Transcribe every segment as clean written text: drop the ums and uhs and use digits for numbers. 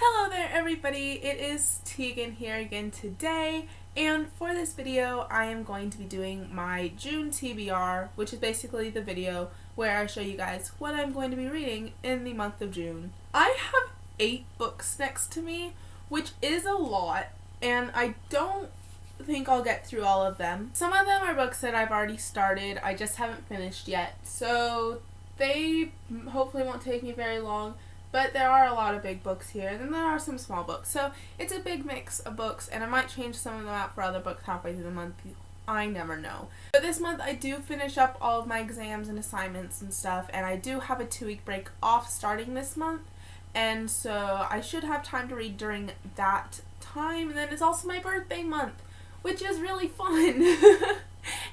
Hello there everybody, it is Tegan here again today, and for this video I am going to be doing my June TBR, which is basically the video where I show you guys what I'm going to be reading in the month of June. I have 8 books next to me, which is a lot, and I don't think I'll get through all of them. Some of them are books that I've already started, I just haven't finished yet, so they hopefully won't take me very long. But there are a lot of big books here, and then there are some small books. So it's a big mix of books, and I might change some of them out for other books halfway through the month. I never know. But this month I do finish up all of my exams and assignments and stuff, and I do have a 2-week break off starting this month. And so I should have time to read during that time. And then it's also my birthday month, which is really fun.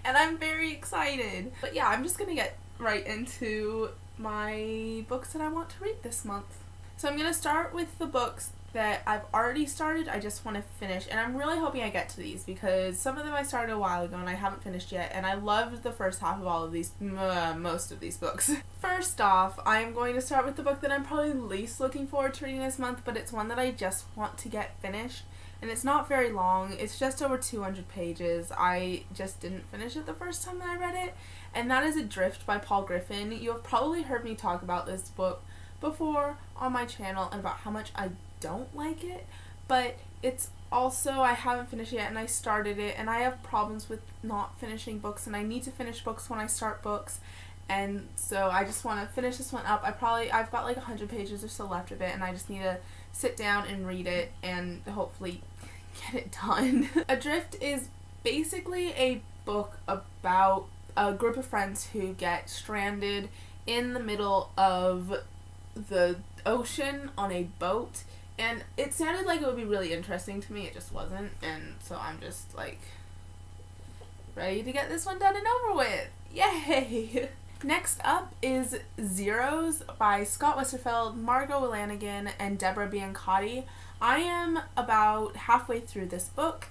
And I'm very excited. But yeah, I'm just going to get right into my books that I want to read this month. So I'm going to start with the books that I've already started. I just want to finish, and I'm really hoping I get to these because some of them I started a while ago and I haven't finished yet, and I loved the first half of all of these, most of these books. First off, I'm going to start with the book that I'm probably least looking forward to reading this month, but it's one that I just want to get finished. And it's not very long, it's just over 200 pages. I just didn't finish it the first time that I read it, and that is Adrift by Paul Griffin. You have probably heard me talk about this book before on my channel and about how much I don't like it, but it's also, I haven't finished it yet and I started it, and I have problems with not finishing books, and I need to finish books when I start books. And so I just want to finish this one up. I've got like 100 pages or so left of it, and I just need to sit down and read it and hopefully get it done. Adrift is basically a book about a group of friends who get stranded in the middle of the ocean on a boat, and it sounded like it would be really interesting to me. It just wasn't, and so I'm just like ready to get this one done and over with. Yay! Next up is Zeros by Scott Westerfeld, Margot Lanigan, and Deborah Biancotti. I am about halfway through this book,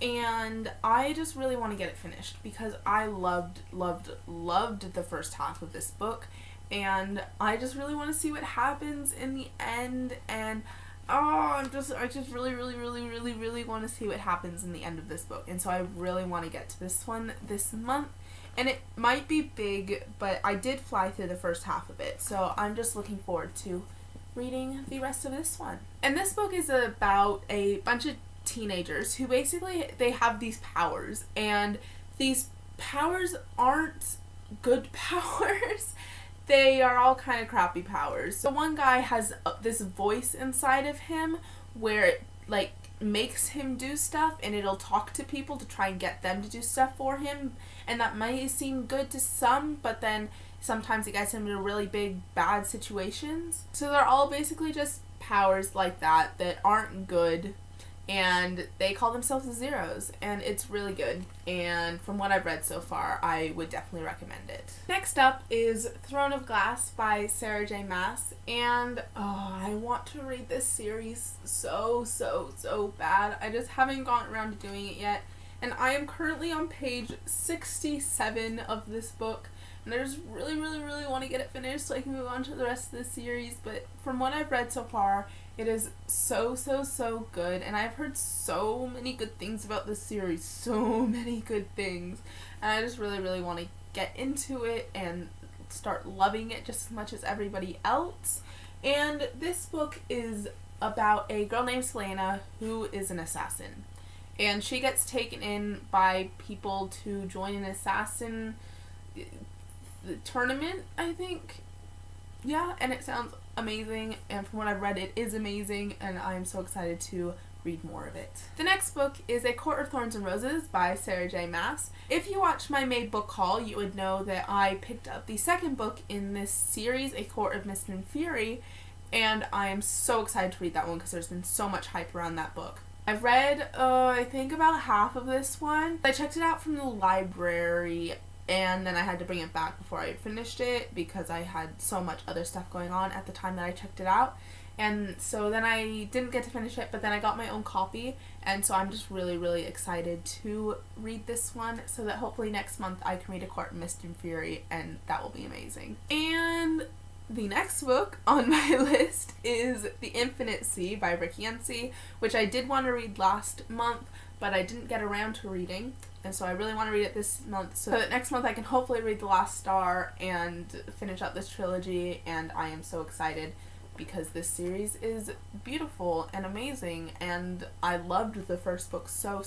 and I just really want to get it finished because I loved the first half of this book, and I just really want to see what happens in the end, and I just really want to see what happens in the end of this book, and so I really want to get to this one this month. And it might be big, but I did fly through the first half of it, so I'm just looking forward to reading the rest of this one. And this book is about a bunch of teenagers who basically, they have these powers, and these powers aren't good powers. They are all kind of crappy powers. So one guy has this voice inside of him where it like makes him do stuff, and it'll talk to people to try and get them to do stuff for him, and that might seem good to some, but then sometimes it gets him into really big bad situations. So they're all basically just powers like that aren't good, and they call themselves the Zeros, and it's really good, and from what I've read so far, I would definitely recommend it. Next up is Throne of Glass by Sarah J. Maas, and I want to read this series so bad. I just haven't gotten around to doing it yet, and I am currently on page 67 of this book, and I just really want to get it finished so I can move on to the rest of the series. But from what I've read so far, it is so good, and I've heard so many good things about this series, so many good things, and I just really want to get into it and start loving it just as much as everybody else. And this book is about a girl named Selena who is an assassin, and she gets taken in by people to join an assassin tournament, I think. Yeah, and it sounds amazing, and from what I've read, it is amazing, and I'm so excited to read more of it. The next book is A Court of Thorns and Roses by Sarah J. Maas. If you watched my May book haul, you would know that I picked up the second book in this series, A Court of Mist and Fury, and I am so excited to read that one because there's been so much hype around that book. I've read, I think about half of this one. I checked it out from the library, and then I had to bring it back before I finished it because I had so much other stuff going on at the time that I checked it out. And so then I didn't get to finish it, but then I got my own copy, and so I'm just really excited to read this one so that hopefully next month I can read A Court of Mist and Fury, and that will be amazing. And The next book on my list is The Infinite Sea by Rick Yancey, which I did want to read last month, but I didn't get around to reading, and so I really want to read it this month, so that next month I can hopefully read The Last Star and finish up this trilogy, and I am so excited because this series is beautiful and amazing, and I loved the first book so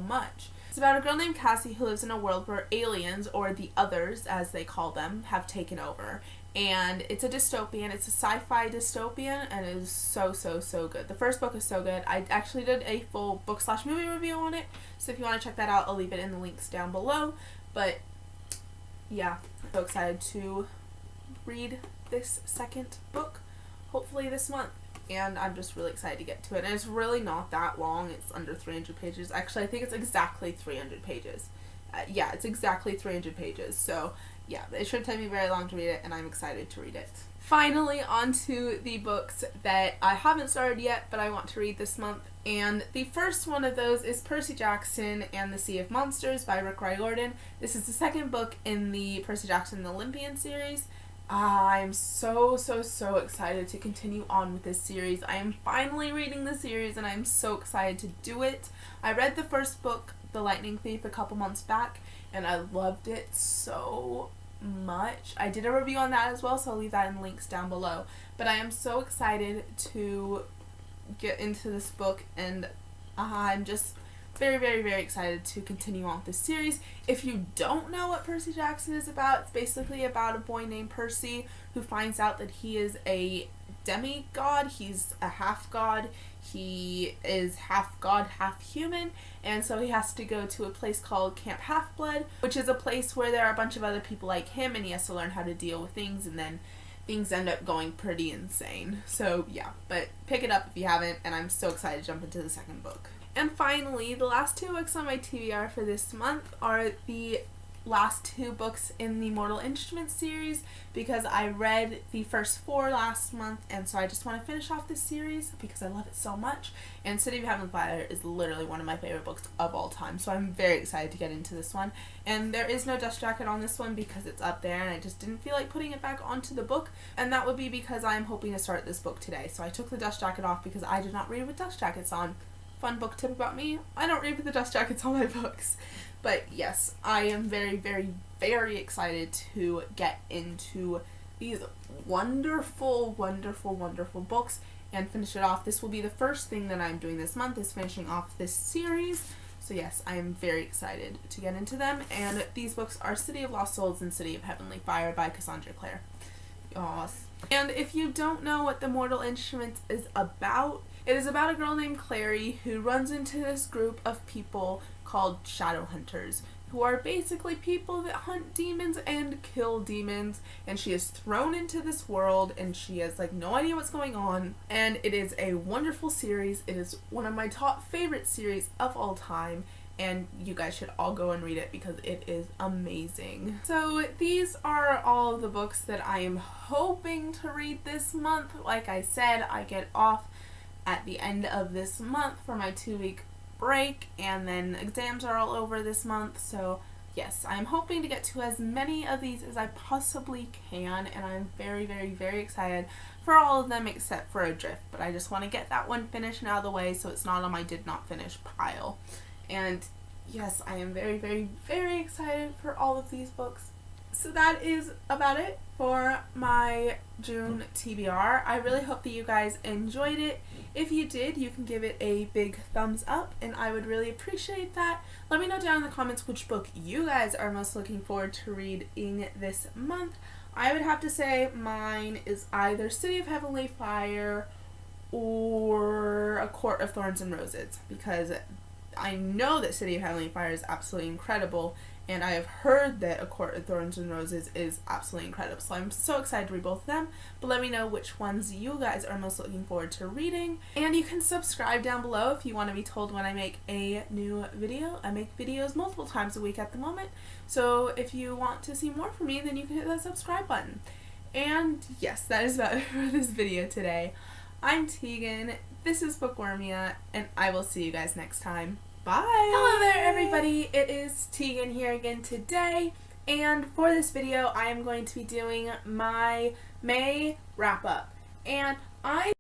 much. It's about a girl named Cassie who lives in a world where aliens, or the others as they call them, have taken over. And it's a dystopian, it's a sci-fi dystopian, and it is so good. The first book is so good. I actually did a full book/movie review on it, so if you want to check that out, I'll leave it in the links down below. But yeah, I'm so excited to read this second book, hopefully this month. And I'm just really excited to get to it. And it's really not that long. It's under 300 pages. Actually, I think it's exactly 300 pages. Yeah, it's exactly 300 pages. So yeah, it shouldn't take me very long to read it, and I'm excited to read it. Finally, on to the books that I haven't started yet, but I want to read this month. And the first one of those is Percy Jackson and the Sea of Monsters by Rick Riordan. This is the second book in the Percy Jackson and the Olympian series. I'm so excited to continue on with this series. I am finally reading the series, and I'm so excited to do it. I read the first book, The Lightning Thief, a couple months back, and I loved it so much. I did a review on that as well, so I'll leave that in links down below. But I am so excited to get into this book, and I'm just very excited to continue on with this series. If you don't know what Percy Jackson is about, it's basically about a boy named Percy who finds out that he is a demigod. He's a half god. He is half god, half human, and so he has to go to a place called Camp Half-Blood, which is a place where there are a bunch of other people like him, and he has to learn how to deal with things, and then things end up going pretty insane. So yeah, but pick it up if you haven't, and I'm so excited to jump into the second book. And finally, the last two books on my TBR for this month are the last two books in the Mortal Instruments series, because I read the first 4 last month, and so I just want to finish off this series because I love it so much. And City of Heavenly Fire is literally one of my favorite books of all time, so I'm very excited to get into this one. And there is no dust jacket on this one because it's up there, and I just didn't feel like putting it back onto the book, and that would be because I'm hoping to start this book today. So I took the dust jacket off because I did not read with dust jackets on. Fun book tip about me, I don't read with the dust jackets on my books. But yes, I am very excited to get into these wonderful books and finish it off. This will be the first thing that I'm doing this month, is finishing off this series. So yes, I am very excited to get into them. And these books are City of Lost Souls and City of Heavenly Fire by Cassandra Clare. Yes. And if you don't know what the Mortal Instruments is about, it is about a girl named Clary who runs into this group of people called Shadow Hunters, who are basically people that hunt demons and kill demons, and she is thrown into this world, and she has like no idea what's going on, and it is a wonderful series. It is one of my top favorite series of all time, and you guys should all go and read it because it is amazing. So these are all of the books that I am hoping to read this month. Like I said, I get off at the end of this month for my 2-week break, and then exams are all over this month, so yes, I'm hoping to get to as many of these as I possibly can, and I'm very excited for all of them except for Adrift, but I just want to get that one finished and out of the way so it's not on my did not finish pile. And yes, I am very excited for all of these books. So that is about it for my June TBR. I really hope that you guys enjoyed it. If you did, you can give it a big thumbs up, and I would really appreciate that. Let me know down in the comments which book you guys are most looking forward to reading this month. I would have to say mine is either City of Heavenly Fire or A Court of Thorns and Roses, because I know that City of Heavenly Fire is absolutely incredible, and I have heard that A Court of Thorns and Roses is absolutely incredible. So I'm so excited to read both of them, but let me know which ones you guys are most looking forward to reading. And you can subscribe down below if you want to be told when I make a new video. I make videos multiple times a week at the moment, so if you want to see more from me, then you can hit that subscribe button. And yes, that is about it for this video today. I'm Tegan, this is Bookwormia, and I will see you guys next time. Bye! Hello there everybody, it is Tegan here again today, and for this video I am going to be doing my may wrap up. And I